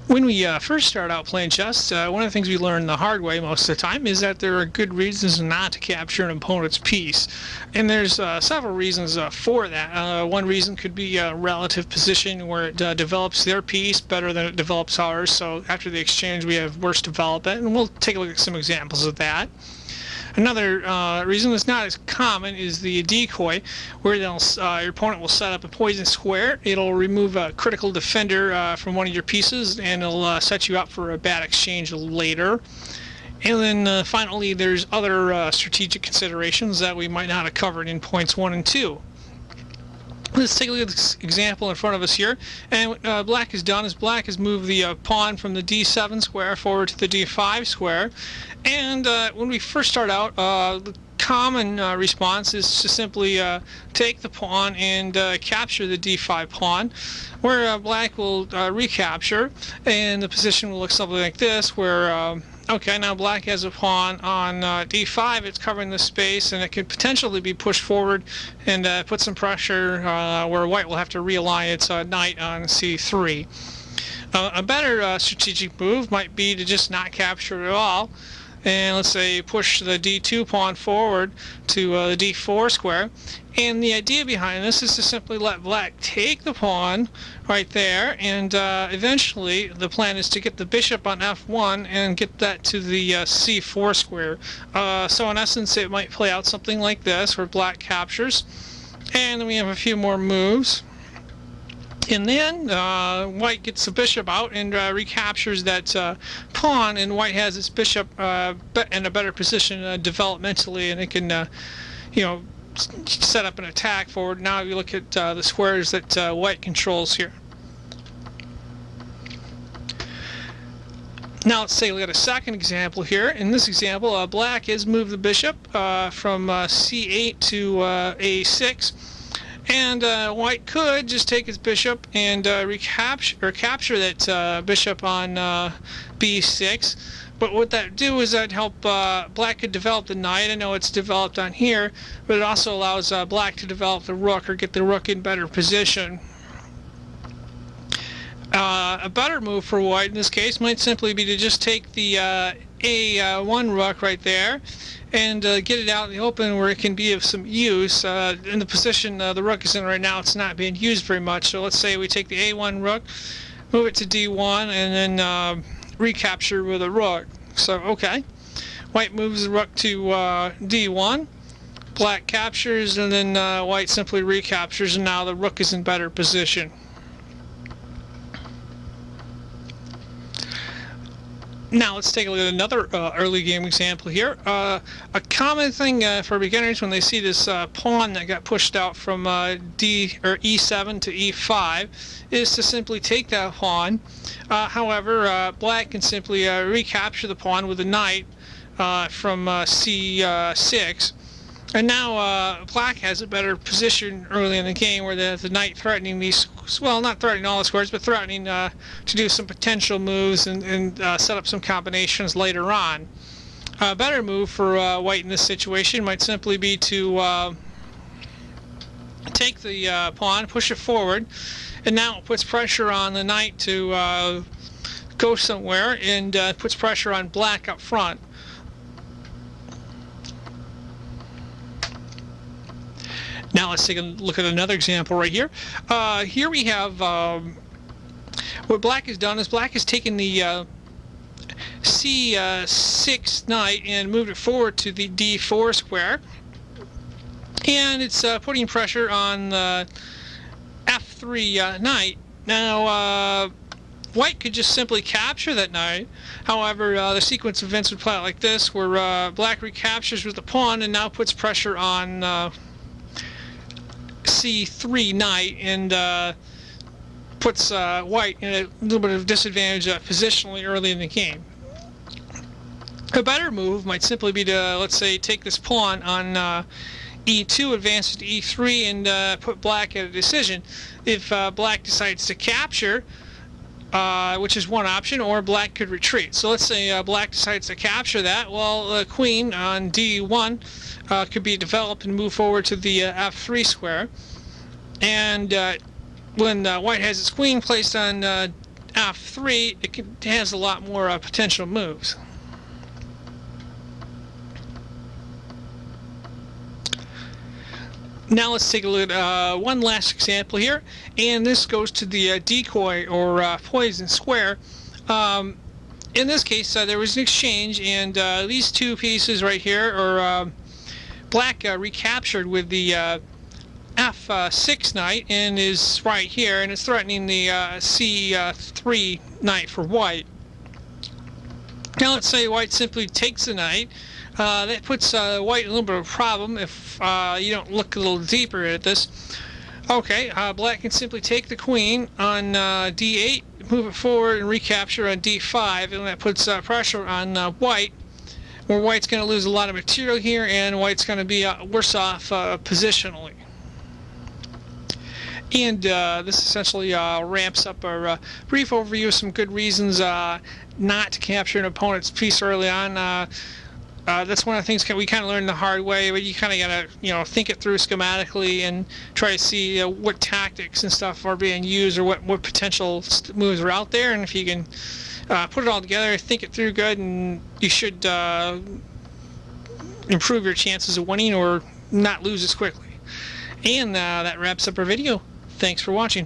When we first start out playing chess, one of the things we learn the hard way most of the time is that there are good reasons not to capture an opponent's piece. And there's several reasons for that. One reason could be relative position, where it develops their piece better than it develops ours. So after the exchange, we have worse development. And we'll take a look at some examples of that. Another reason that's not as common is the decoy, where your opponent will set up a poison square. It'll remove a critical defender from one of your pieces, and it'll set you up for a bad exchange later. And then finally, there's other strategic considerations that we might not have covered in points 1 and 2. Let's take a look at this example in front of us here. And what black has done is black has moved the pawn from the d7 square forward to the d5 square. And when we first start out, the common response is to simply take the pawn and capture the d5 pawn, where black will recapture, and the position will look something like this, where okay, now black has a pawn on d5. It's covering the space, and it could potentially be pushed forward and put some pressure where white will have to realign its knight on c3. A better strategic move might be to just not capture it at all, and let's say push the d2 pawn forward to the d4 square. And the idea behind this is to simply let black take the pawn right there, and eventually the plan is to get the bishop on f1 and get that to the c4 square. So in essence, it might play out something like this, where black captures, and then we have a few more moves. And then white gets the bishop out and recaptures that pawn, and white has its bishop in a better position developmentally, and it can, set up an attack forward. Now you look at the squares that white controls here. Now let's take a look at a second example here. In this example, black has moved the bishop from c8 to a6. And white could just take his bishop and capture that bishop on b6. But what that would do is that help black could develop the knight. I know it's developed on here, but it also allows black to develop the rook, or get the rook in better position. A better move for white in this case might simply be to just take the a1 rook right there and get it out in the open where it can be of some use. In the position the rook is in right now, it's not being used very much. So let's say we take the a1 rook, move it to d1, and then recapture with a rook. So okay, white moves the rook to d1, black captures, and then white simply recaptures, and now the rook is in better position. Now let's take a look at another early game example here. A common thing for beginners when they see this pawn that got pushed out from e7 to e5 is to simply take that pawn. However, black can simply recapture the pawn with a knight from c6. And now black has a better position early in the game, where the knight threatening these, well, not threatening all the squares, but threatening to do some potential moves and set up some combinations later on. A better move for white in this situation might simply be to take the pawn, push it forward, and now it puts pressure on the knight to go somewhere, and puts pressure on black up front. Now let's take a look at another example right here. Here we have what black has done is black has taken the c6 knight and moved it forward to the d4 square, and it's putting pressure on the f3 knight. Now white could just simply capture that knight. However, the sequence of events would play out like this, where black recaptures with the pawn and now puts pressure on c3 knight, and puts white in a little bit of disadvantage positionally early in the game. A better move might simply be to, let's say, take this pawn on e2, advance it to e3, and put black at a decision. If black decides to capture, which is one option, or black could retreat. So let's say black decides to capture that. Well, the queen on d1 could be developed and move forward to the f3 square. And when white has its queen placed on f3, it has a lot more potential moves. Now let's take a look at one last example here, and this goes to the decoy or poison square. In this case, there was an exchange, and these two pieces right here are black recaptured with the f6 knight, and is right here, and it's threatening the c3 knight for white. Now let's say white simply takes the knight. That puts white in a little bit of a problem if you don't look a little deeper at this. Okay, black can simply take the queen on d8, move it forward, and recapture on d5, and that puts pressure on white, where white's going to lose a lot of material here, and white's going to be worse off positionally. And this essentially ramps up our brief overview of some good reasons not to capture an opponent's piece early on. That's one of the things we kind of learned the hard way, but you kind of gotta, think it through schematically and try to see what tactics and stuff are being used, or what potential moves are out there. And if you can put it all together, think it through good, and you should improve your chances of winning or not lose as quickly. And that wraps up our video. Thanks for watching.